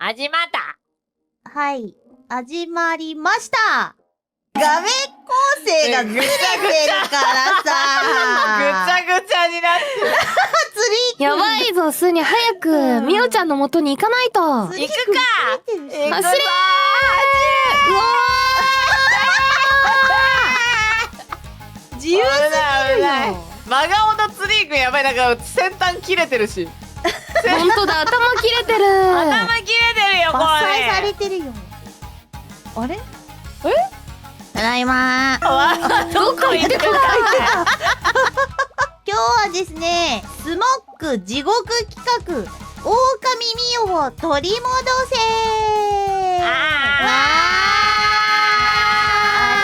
始まった。はい、始まりました。画面構成がずれてるからさ。ぐちゃぐちゃになってる。やばいぞ、スーニャ、早く、みおちゃんの元に行かないと。行くか。走れー。うわー自由すぎるよ。真顔のツリーくんやばい、なんか先端切れてるし。ー、ほんとだ、頭切れてる。頭切れてるよ、これ。伐採されてるよ。あれ？ただいまー。どこ行ってくるか。今日はですね、スモック地獄企画、狼ミオを取り戻せー。あ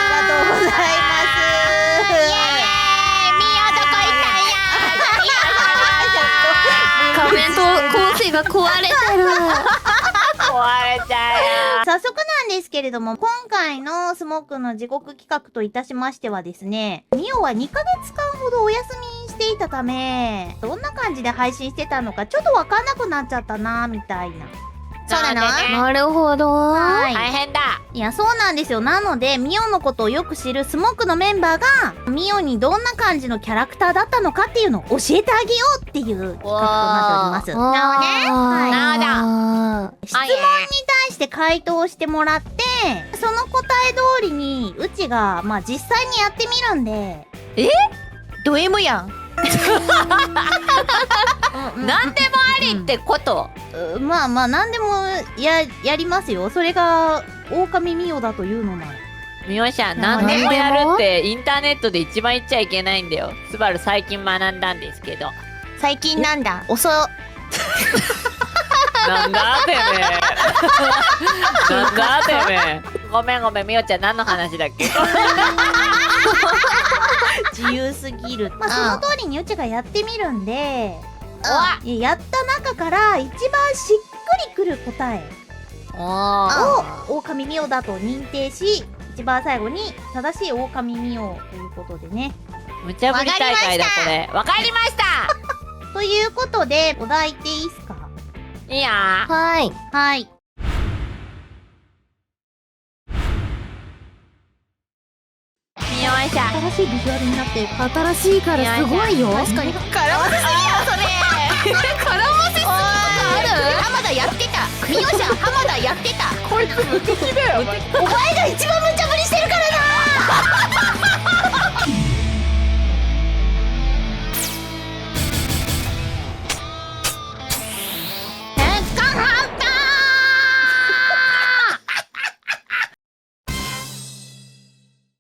りがとうございます。イエーイ、ミオどこ行ったんや。画面と構成が壊れてる。壊れちゃうよ。早速なんですけれども、今回のスモックの地獄企画といたしましてはですね、ミオは2ヶ月間ほどお休みしていたため、どんな感じで配信してたのかちょっとわかんなくなっちゃったなみたいな。そうなの？なるほど。はい。大変だ。いや、そうなんですよ。なので、ミオのことをよく知るスモックのメンバーが、ミオにどんな感じのキャラクターだったのかっていうのを教えてあげようっていう企画となっております。なるほどね。なるほど。質問に対して回答してもらって、その答え通りに、うちが、まあ実際にやってみるんで。ド M やん。なんでもありってこと。まあまあ、なんでもやりますよ。それが、狼ミオだというのなら。みおちゃん、なんでもやるってインターネットで一番言っちゃいけないんだよ。スバル最近学んだんですけど。最近なんだ。なんだてめえ。なんだてめえ。ごめんごめん、みおちゃん何の話だっけ。自由すぎる。まあ、その通りにうちがやってみるんで、やった中から一番しっくりくる答えを狼ミオだと認定し、一番最後に正しい狼ミオということでね。無茶ぶり大会だこれ。わかりました。ということで、お題っていいっすか？いいや。はい。はい。みおちゃん。新しいビジュアルになってる。新しいからすごいよ。確かに。絡ませすぎよ、それ。絡ませすぎることある？浜田やってた。みおちゃん、浜田やってた。こいつ無敵だよ。お前が一番無茶ぶりしてるからな。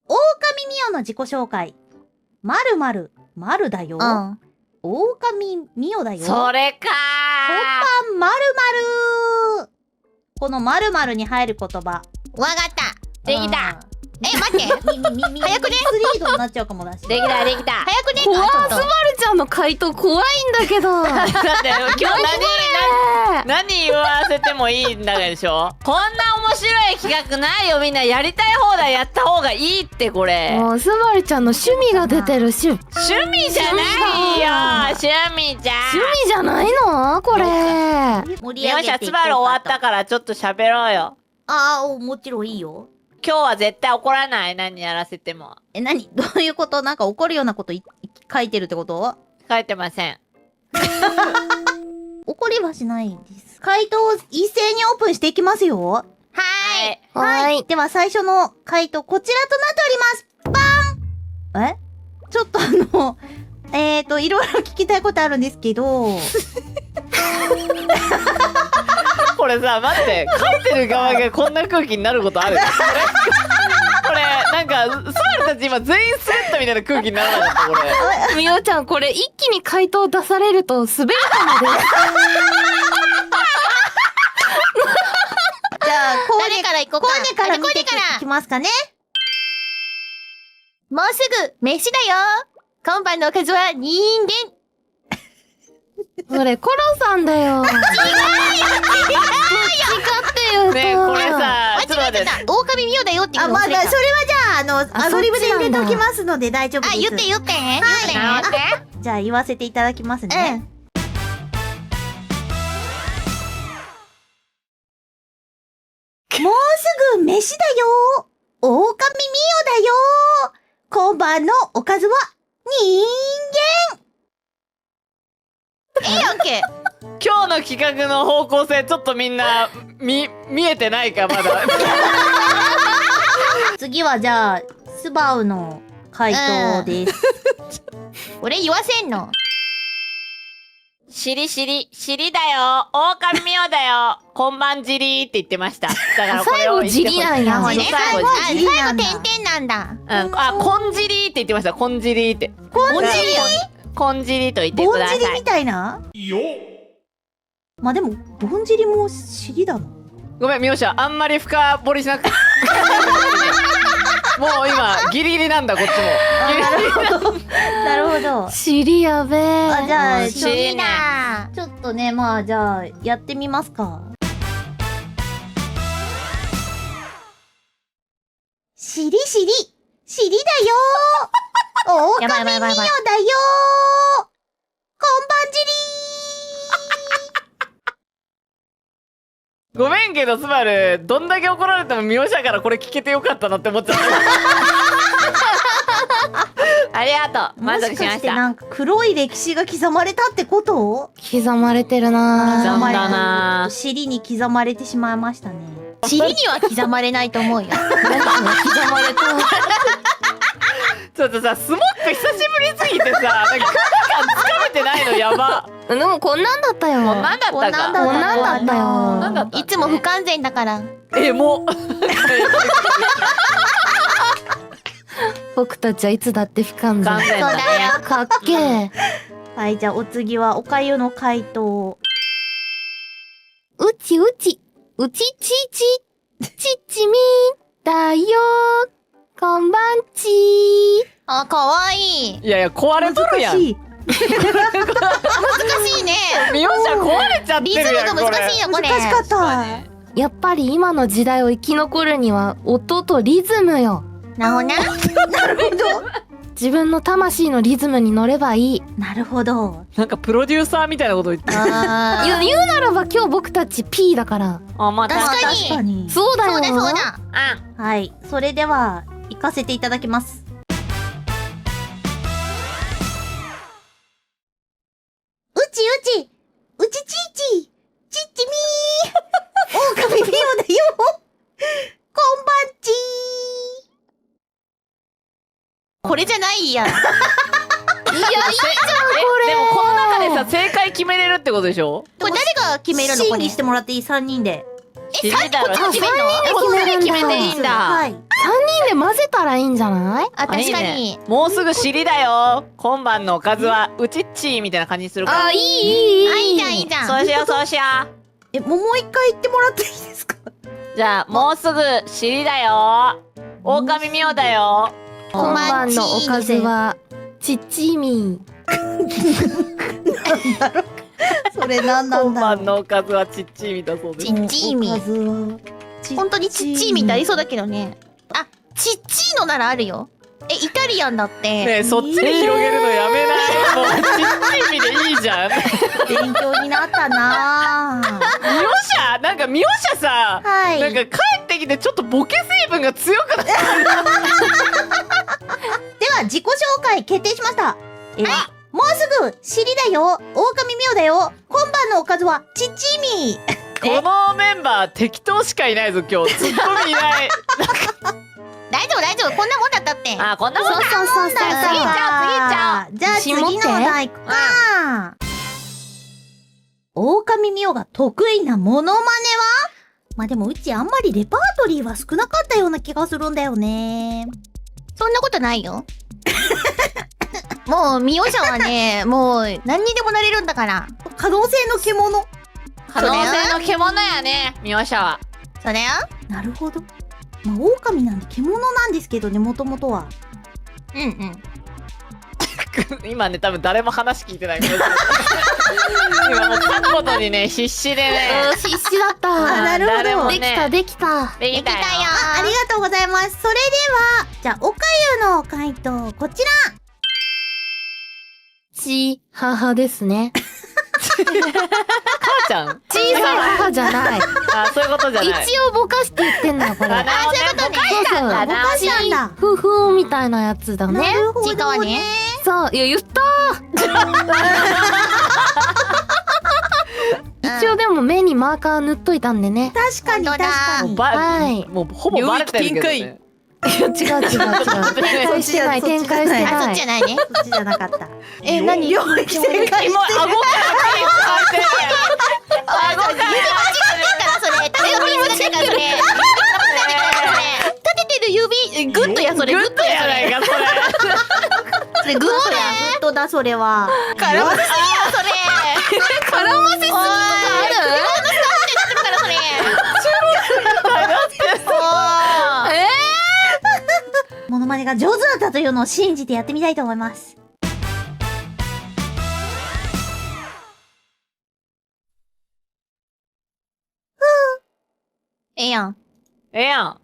狼ミオの自己紹介。まるまる、まるだよ。狼ミオだよ。それかー。本番まるまる。このまるまるに入る言葉。わかった。できた。待って。早くね。ミスリードになっちゃうかもだし。できたできた。早くね。怖っ、スバルちゃんの回答怖いんだけど。だって今日何言わせてもいいんだでしょ。こんな面白い企画ないよ。みんなやりたい放題やった方がいいってこれ。もうスバルちゃんの趣味が出てるし。趣味じゃないよ。趣味じゃじゃないのこれ。盛り上げていこうかと。よっしゃ、スバル終わったからちょっと喋ろうよ。もちろんいいよ。今日は絶対怒らない。何やらせても。何？どういうこと？なんか怒るようなこと書いてるってこと？書いてません。怒りはしないです。回答を一斉にオープンしていきますよ。はい。では最初の回答こちらとなっております。バーン！ちょっといろいろ聞きたいことあるんですけど。これさ、待って、書いてる側がこんな空気になることある？これ、なんか、スバルたち今全員スレッドみたいな空気にならなかった、これ。みおちゃん、これ一気に回答出されると滑るかもです。じゃあ、誰から行こうか。コーネから見ていきますかね。もうすぐ、飯だよ。今晩のおかずは人間。それコロさんだよ。違うよ。違って言うと。ねえ、これさ、ちょっと待って。狼ミオだよって言うの忘れた。それはじゃあ、アドリブで入れておきますので大丈夫です。言って。じゃあ言わせていただきますね。もうすぐ飯だよ。狼ミオだよ。今晩のおかずは人いいやんけ。今日の企画の方向性ちょっとみんな見えてないかまだ。間。次はじゃあ、スバウの回答です。俺言わせんの。しりだよ。狼ミオだよ。今晩じりって言ってました。だからこれを言ってほしい。最後じりなんやね、最後じりなんだ最後点々なんだ。あ、こんじりって言ってました。こんじりって。こんじりこんじりと言ってぼください。んじりみたいな。まあでも、ぼんじりも尻だな。ごめん、ミオシャ、あんまり深掘りしなくて。もう今、ギリギリなんだ、こっちも。なるほど。尻やべえ。あ、じゃあ、しりね。ちょっとね、まあ、じゃあ、やってみますか。しりしり、しりだよ。狼ミオだよ。今晩じり。ごめんけど、スバル、どんだけ怒られてもミオシャからこれ聞けてよかったなって思っちゃった。ありがとう。満足しました。もしかしてなんか黒い歴史が刻まれたってこと？刻まれてるな刻まれたな尻に刻まれてしまいましたね。尻には刻まれないと思うよ。刻まれた。ちょっとさ、スモック久しぶりすぎてさ、なんか空気感つかめてないのやば。でもこんなんだったよ。こんなんだったか。こんなんだったよ。こんなんだったねいつも不完全だから。もう。僕たちはいつだって不完全。完全だね。かっけえ。はい、じゃあお次はおかゆの回答。うちうち、うちちち、ちちみだよ。こんばんち。あ、かわいい。いやいや、壊れとるやん。難しい。難しいね。ミオシャ壊れちゃってリズムるやん。が難しいよ、これ。難しかった。やっぱり今の時代を生き残るには音とリズムよ。なるほどね。なるほど。自分の魂のリズムに乗ればいい。なるほど。なんかプロデューサーみたいなこと言ってる。あー言うならば今日僕たち P だから。あ、まあ確かに確かに。そうだよ。そうだそうだ。はい、それでは行かせていただきます。うちうち、うちちいち、ちっちみー。狼ミオだよ。こんばんちこれじゃないやん。いや、いいじゃん、こでもこの中でさ、正解決めれるってことでしょ？れ。これ誰が決めるのこれ。審議してもらっていい？ 3人で。知りだろ。決めんの？こっちで決めていいんだ。はい。 3人で混ぜたらいいんじゃない？あ、確かいいねに。もうすぐ尻だよ。今晩のおかずはうちっちーみたいな感じにするから。あ、いい。あ、いいじゃん、いいじゃん。そうしようそうしよもう一回言ってもらっていいですか？う。じゃあもうすぐ尻だよ。狼ミオだよ。今晩のおかずはちっちみ。それ何なん今だろう。晩のおかずはちっちーみだそうです。ちっちーみおかずは本当にちっちーみってありそうだけどね。あ、ちっちーのならあるよ。イタリアンだって。ねえ、そっちに広げるのやめない。もうちっちーみでいいじゃん。ミ勉強になったなぁ。オシャなんかミオシャさ、はい。なんか帰ってきてちょっとボケ成分が強くなった。では自己紹介決定しました。もうすぐ尻だよ。狼ミオだよ。今晩のおかずはちっちみ。このメンバー適当しかいないぞ今日。ツッコミいない。大丈夫、大丈夫。こんなもんだったって。あ、こんなもんだ。そうそうそうそう。次行っちゃじゃあ次のお題行くか。狼ミオが得意なモノマネは？まあでもうちあんまりレパートリーは少なかったような気がするんだよね。そんなことないよ。もう、ミオシャはね、もう、何にでもなれるんだから。可能性の獣。可能性の獣やね、ミオシャは。それよ。なるほど。まあ狼なんで獣なんですけどね、もともとは。うんうん。今ね、多分誰も話聞いてない。今もう書くことにね、必死でね。必死だった。なるほど誰もねできたできた。できたよ。ありがとうございます。それでは、じゃあ、おかゆの回答、こちら。ち母ですね。母ちゃん。小さ母じゃない。あ、そういうことじゃない。一応ぼかして言ってんだよこれ。あ、なるほどね。ぼかしたんだな。ぼかしたんだ。ふふみたいなやつだね。なるほどね。ちいかわね。そう、いや言ったー。一応でも目にマーカー塗っといたんでね。確かに確かに。はいもうほぼバレてるけどね。いや違う。展開してない展開してあ、そないっちじゃ。ないね。そっちじゃなかった。何？領域正解してる。今顎からあ、そう、指間違ってんからそれ。指間違ってんからそれ。立ててる指グッドやそれ。グッドやないかそれ。それグッドや。グッドだそれは。絡ませすぎやそれ。絡ませすぎとかある？からそれ。モノマネが上手だったというのを信じてやってみたいと思います。ええやん。ええやん。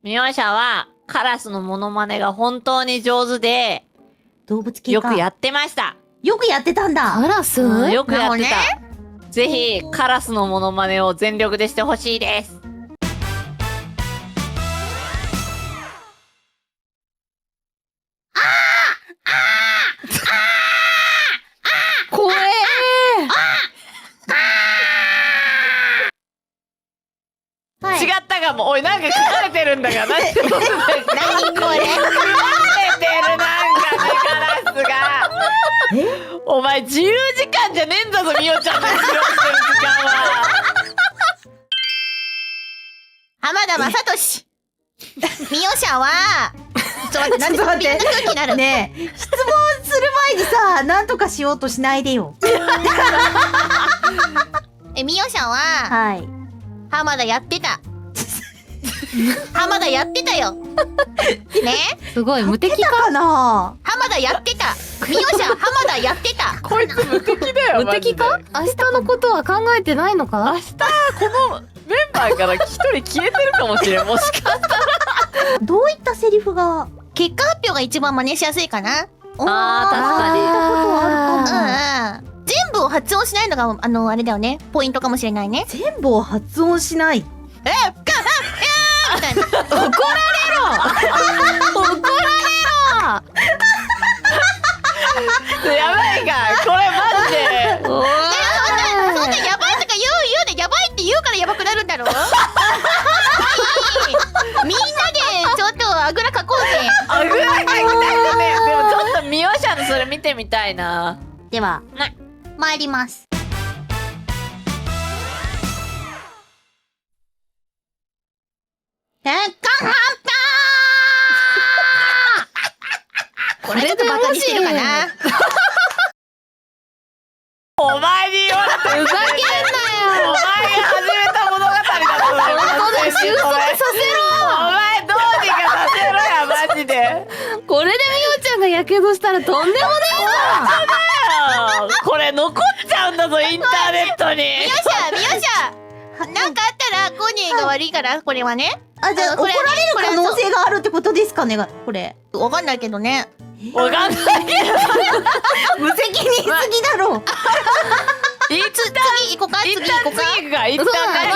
ミヨシャはカラスのモノマネが本当に上手で動物系か。よくやってました。よくやってたんだ。カラス？よくやってなるた。ぜひカラスのモノマネを全力でしてほしいです。怖えはい。違ったかも。おい、なんか食われてるんだから。何これ。食われてるなんかね、カラスが。お前自由時間じゃねえんだぞ、みおちゃんの披露してる時間は。浜田雅俊。ミヨシャは、ちょっと待って、なんでそんなビンな空気になる？ねえ、質問する前にさ、なんとかしようとしないでよ。ミヨシャは、はい。浜田やってた。浜田やってたよ。ね？すごい無敵だかな。浜田やってた。ミヨシャ、浜田やってた。こいつ無敵だよ。無敵か？明日のことは考えてないのか？明日このメンバーから一人消えてるかもしれん。もしかしたら。どういったセリフが。結果発表が一番真似しやすいかな。あー、確かに。聞いたことあるかも。全部を発音しないのが、あれだよね。ポイントかもしれないね。全部を発音しない。みたいな。怒られやばいか。これマジで。ろ。おーそんなやばいとか言うで、やばいって言うからやばくなるんだろ。みんなでちょっとあぐらかこうぜ。あぐらかきたくね。でもちょっとミヨシャのそれ見てみたいな。では、参ります。カンハンター。これちょっとバカにしてるかな。お前に言われてふざけんなよ。お前が始めた物語だと思う。本当だよ、収束さお前どうにかさせろや、マジで。せろ。これでみおちゃんがやけどしたらとんでもねこれ残っちゃうんだぞ、インターネットに。ミヨシャ、なんかあったらコニーが悪いから、これはね。あ、じゃあ怒られる可能性があるってことですかね、これ。わかんないけどね。わかんないけ無責任すぎだろ。ど。一旦次行こうか、次行こうか。次行くか。一旦そうだね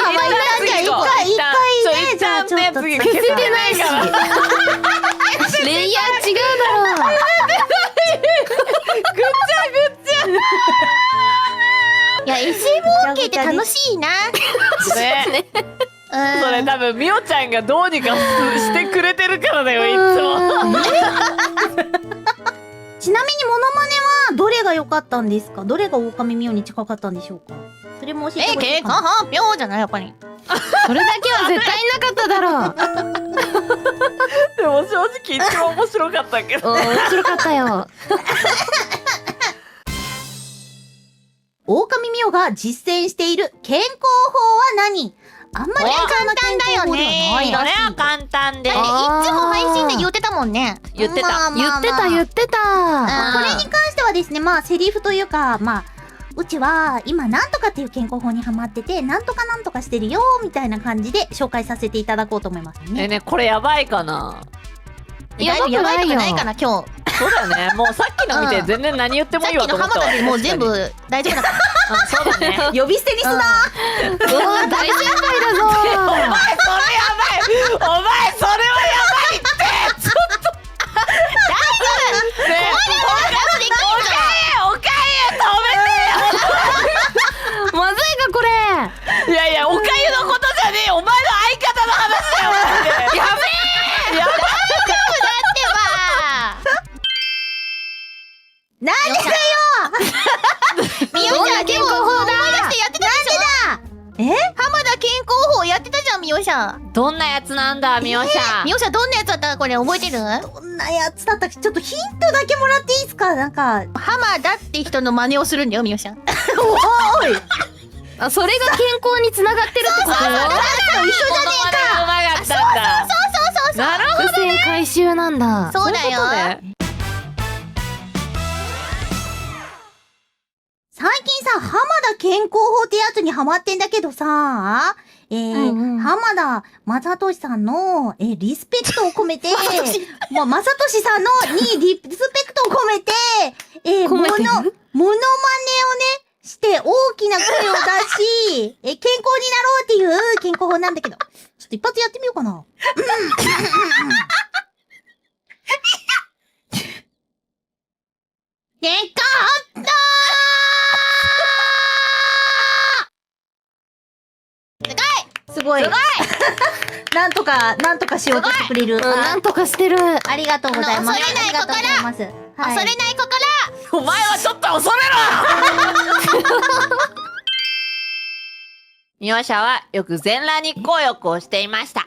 一回ね、じゃあちょっと次消せてないしえ。レイヤー違うだろ。いや、SMOK って楽しいな。ね。うん。それ多分みおちゃんがどうにかしてくれてるからだよ、いつも。ちなみにモノマネはどれが良かったんですか？どれが狼ミオに近かったんでしょうか？それも教えてほしい結果かも。発表じゃないやっぱり。それだけは絶対なかっただろう。でも正直一番面白かったけど。面白かったよ。狼ミオが実践している健康法は何？あんまり簡単だよね。それは簡単でだっていつも配信で言ってたもんね。言ってた。言ってた。これに関してはですね、まあセリフというか、まあうちは今なんとかっていう健康法にハマってて、なんとかなんとかしてるよみたいな感じで紹介させていただこうと思いますね。ねこれやばいかな。やばいとかないかな今日。そうだね。もうさっきの見て全然何言ってもいいわと思ったわ。さっきの浜田でもう全部大丈夫だから。あ、そうだね。呼び捨てにすな。大先輩だぞ。お前それやばい。お前それはやばいって。ちょっと。大丈夫。ねえ。おかゆ止めてよ。まずいかこれ。いやいや、おかゆのことじゃねえよ。お前の相方の話だよ。マジで。やべえ。やばい。なんでだよ。みよちゃんでも思い出してやってたでしょ。浜田健康法やってたじゃん、みよちゃん。どんなやつなんだ、みよしゃ。みよちゃんどんなやつだったかこれ覚えてる？どんなやつだったっけ？ちょっとヒントだけもらっていいですか？なんか、浜田って人の真似をするんだよ、みよちゃん。おい。あ、それが健康につながってるってこと？一緒じゃねえか。うまかったんだ。そうなるほど。伏線回収なんだ。そうだよ。最近さ、浜田健康法ってやつにハマってんだけどさ、浜田正俊さんの、リスペクトを込めて、もう正俊さんのにリスペクトを込めて、モノマネをね、して大きな声を出し、健康になろうっていう健康法なんだけど、ちょっと一発やってみようかな。でかったすごい。なんとかしようとしてくれる。なんとかしてる。ありがとうございます。恐れないありがとうございます。恐れない心。お前はちょっと恐れろ。みよしゃはよく全裸日光浴をしていました。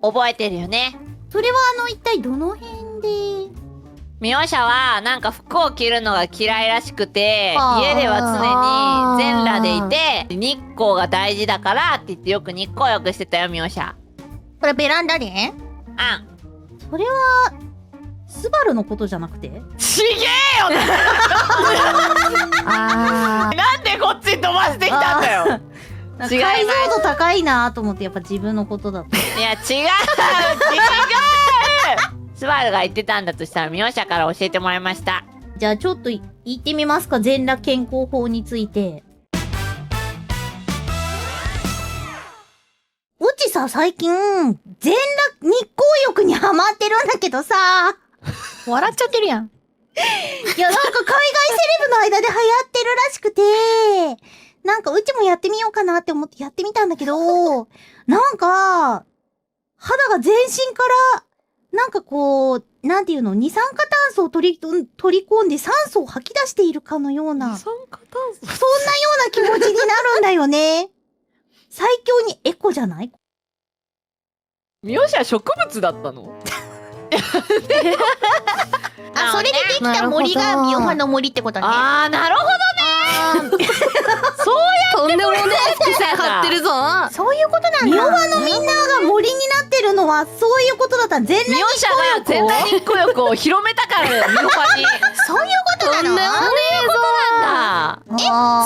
覚えてるよね。それは一体どの辺で？みよしゃはなんか服を着るのが嫌いらしくて、あー家では常に全裸でいて、日光が大事だからって言ってよく日光浴してたよ、みよしゃ。これベランダで？うん。それは、スバルのことじゃなくて？ちげえよあなんでこっちに飛ばしてきたんだよ。違います解像度高いなと思ってやっぱ自分のことだった。いや、違うスバルが言ってたんだとしたら、みよしゃから教えてもらいました。じゃあちょっと言ってみますか、全裸健康法について。うちさ、最近、全裸日光浴にハマってるんだけどさ。笑っちゃってるやん。いや、なんか海外セレブの間で流行ってるらしくて、なんかうちもやってみようかなって思ってやってみたんだけど、なんか、肌が全身から、なんかこう、なんていうの、二酸化炭素を取り込んで酸素を吐き出しているかのような、そんなような気持ちになるんだよね。最強にエコじゃない？みよしは植物だったの？あ、それでできた森がミオハの森ってことね。あー、なるほどね。そうとんでもねえ伏線張ってるぞ。そういうことなんだ。ミオハのみんなが森になってるのはそういうことだった。全裸みよしゃが全裸日光浴を広めたからだよ、みよはに。そういうことなの？あー。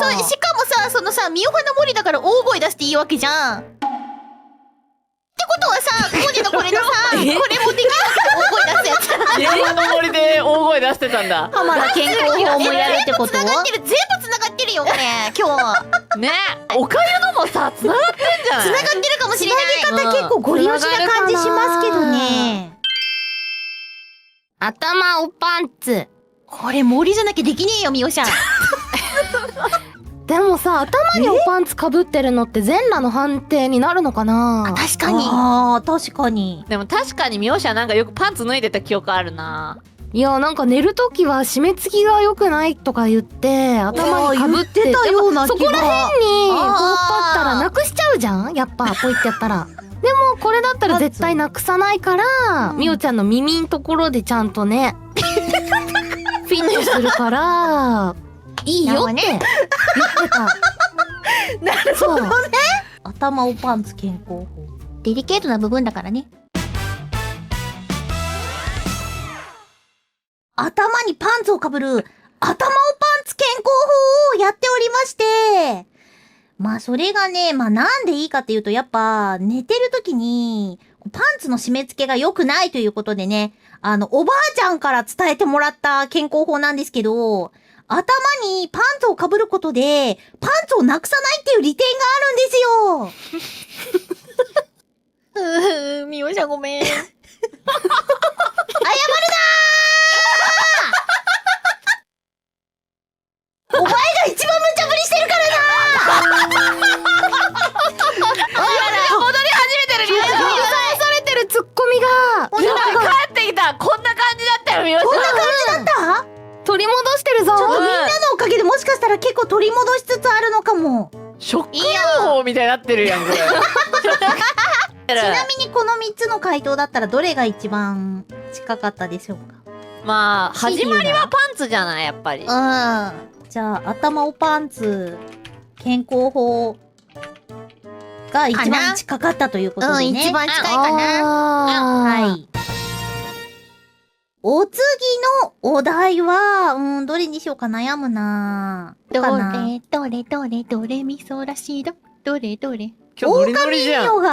そう、しかもさ、そのさ、ミオハの森だから大声出していいわけじゃん。ってことはさ、コージのこれのさ、これもできるわけで大声出すやつ。日本の森で大声出してたんだ。浜田健康法もやるってこと？全部繋がってるよ、これ。今日。ね、おかゆのもさ、繋がってんじゃない？繋がってるかもしれない。方結構ゴリ押しな感じしますけどね。頭おパンツ。これ森じゃなきゃできねえよ、ミオシャン。でもさ、頭におパンツかぶってるのって全裸の判定になるのかな？確かに。ああ、確かに。でも確かにみよしゃなんかよくパンツ脱いでた記憶あるな。いや、なんか寝るときは締め付きが良くないとか言って頭にかぶって言ってたような気が。そこら辺にこうあーパったらなくしちゃうじゃん、やっぱポイってやったら。でもこれだったら絶対なくさないからみおちゃんの耳んところでちゃんとねフィットするからいいよって言ってた。なるほどね。頭おパンツ健康法。デリケートな部分だからね。頭にパンツをかぶる頭おパンツ健康法をやっておりまして、まあそれがね、まあなんでいいかっていうと、やっぱ寝てる時にパンツの締め付けが良くないということでね、おばあちゃんから伝えてもらった健康法なんですけど、頭にパンツをかぶることで、パンツをなくさないっていう利点があるんですよ。みおちゃんごめん。謝るなお前が一番無茶ぶりしてるからな戻り始めてるリオちゃん。それてるツッコミが帰ってきた。こんな感じだったよミオちゃん。こんな感じだった？取り戻してるぞ。ちょっとみんなのおかげでもしかしたら結構取り戻しつつあるのかも。ショック療法みたいになってるやんこれ。ちなみにこの3つの回答だったらどれが一番近かったでしょうか？まあ始まりはパンツじゃないやっぱり。じゃあ頭をパンツ健康法が一番近かったということでね。一番近いかな。はい。お次のお題は、どれにしようか悩むなどかな。れどれみそらしいど。どれどれ。今日ノリノリじゃん。オオカ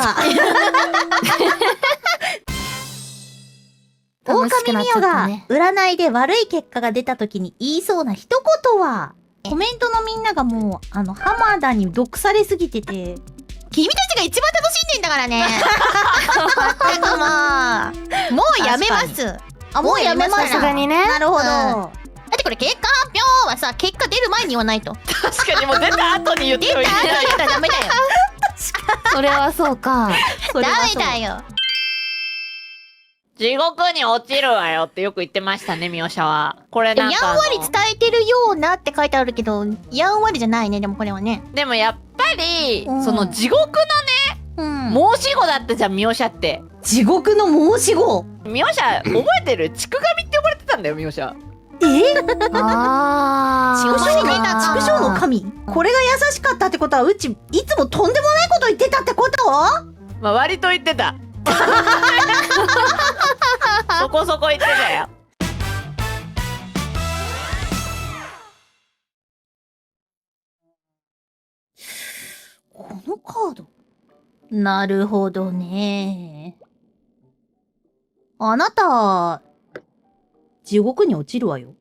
楽しくミミなっちゃオがったね。占いで悪い結果が出た時に言いそうな一言は、コメントのみんながもう、浜田に毒されすぎてて、君たちが一番楽しんでんだからね。まったくもうやめます。あ、もうやめまさした。すがにね。なるほど。だってこれ結果発表はさ、結果出る前に言わないと。確かにもう出た後に言ってもいい。出た後に言ったらダメだよ。それはそうか。それはそうダメだよ。地獄に落ちるわよってよく言ってましたねミオシャは。これでもなんかやんわり伝えてるようなって書いてあるけど、やんわりじゃないね、でもこれはね。でもやっぱり、うんその地獄うん。の申し子だったじゃんミオシャって。地獄の申し子。ミオシャ覚えてる？畜神って呼ばれてたんだよミオシャ。あ畜生の畜生畜生の神。これが優しかったってことは、うち、いつもとんでもないこと言ってたってこと？まあ割と言ってた。そこそこ言ってたよ。このカード。なるほどね。あなた、地獄に落ちるわよ。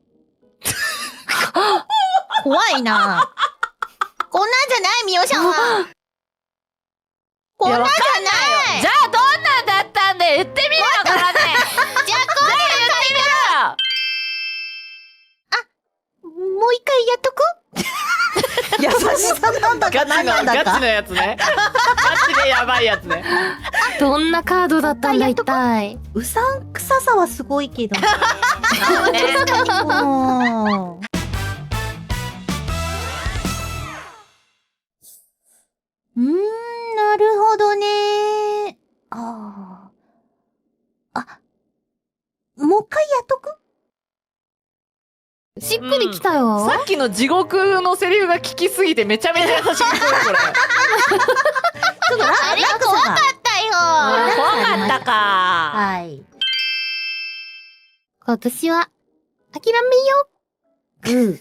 怖いな。こんなんじゃない、みおしゃんは。こんなんじゃない。じゃあどんなんだったんで言ってみろよこれね。じゃあ言ってみろよ。もう一回やっとく？優しさなんだか何なんだガチのか。やつね。ガチでやばいやつね。どんなカードだったんだ一体。うさんくささはすごいけどね。なるほどね。もう一回やっとく？しっくりきたよ。さっきの地獄のセリフが聞きすぎてめちゃめちゃ優しく聞こえるこれ。ちょっとあれ怖かったよ。怖かったか。はい。今年は諦めよう。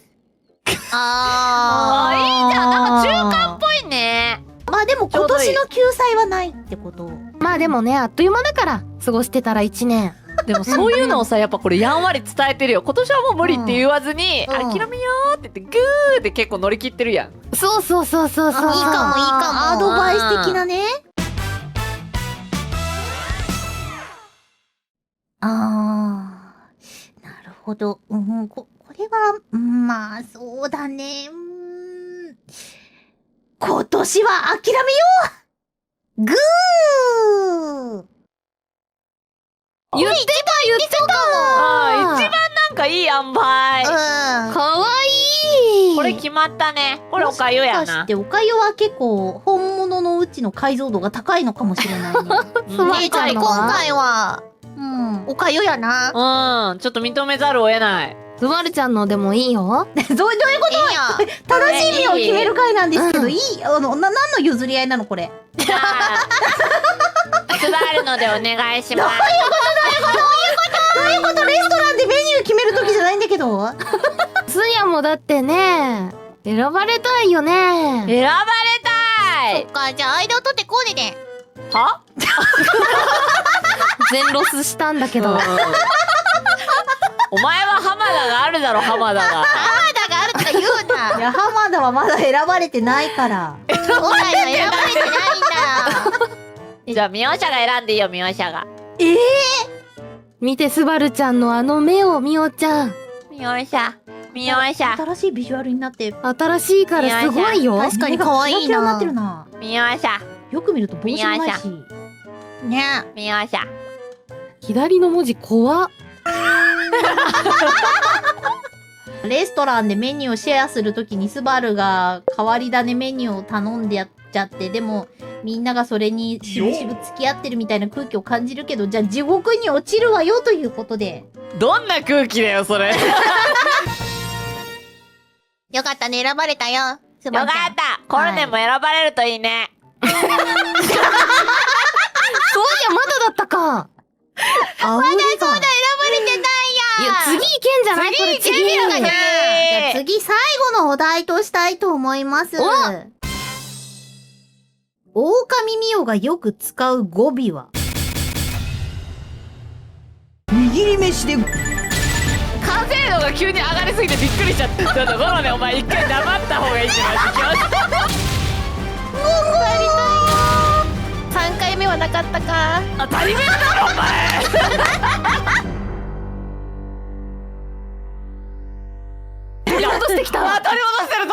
あ、いいじゃん。なんか中間っぽいね。まあでも今年の救済はないってこと。まあでもね、あっという間だから過ごしてたら1年。でもそういうのをさ、やっぱこれやんわり伝えてるよ。今年はもう無理って言わずに、うん諦めようって言ってグーって結構乗り切ってるやん。そうそうそうそうそう。いいかもいいかもアドバイス的なね。なるほど。これは、まあ、そうだね。今年は諦めよう。グー。言ってたああ、一番なんかいい塩梅。かわいい。これ決まったね。これおかゆやなもしかし。ておかゆは結構本物のうちの解像度が高いのかもしれないね。すまねえちゃん今回はおかゆやな。うん、ちょっと認めざるを得ない。スバルちゃんのでもいいよ。どういうこと？いいや。正しい目を決める回なんですけど、いい何の譲り合いなのこれ。じゃあ、スバルのでお願いします。どういうこと？レストランでメニュー決めるときじゃないんだけど。スヤもだってね、選ばれたいよね。選ばれたい。そっか、じゃあ間を取ってこうでね。は？全ロスしたんだけど。うんお前は浜田があるだろ、浜田が。浜田があるとか言うな。いや、浜田はまだ選ばれてないから。そうだよ、選ばれてないんだ。じゃあ、ミオシャが選んでいいよ、ミオシャが。見て、スバルちゃんのあの目を、みおちゃん。ミオシャ、ミオシャ、新しいビジュアルになって、新しいからすごいよ。確かに可愛いな目がキラキラになってるな。ミオシャ、よく見ると帽子もないし。ね。ミオシャ。左の文字怖っ。レストランでメニューをシェアするときにスバルが変わり種メニューを頼んでやっちゃって、でもみんながそれにしぶしぶ付き合ってるみたいな空気を感じるけど、じゃあ地獄に落ちるわよということで。どんな空気だよ、それ。よかよかったね、選ばれたよ。すばった。コルネも選ばれるといいね。そういや、まだだったか。あ、まだそうだ、選ばれてないいや、次いけんじゃないこれ次。次いけるかな。じゃあ次最後のお題としたいと思います。狼ミオがよく使う語尾は握り飯で完成度が急に上がりすぎてびっくりしちゃった。ちょっとコルネ、お前一回黙った方がいいんじゃない？ 3回目はなかったか。当たり前だろ、お前。取り戻してきた。取り戻してる、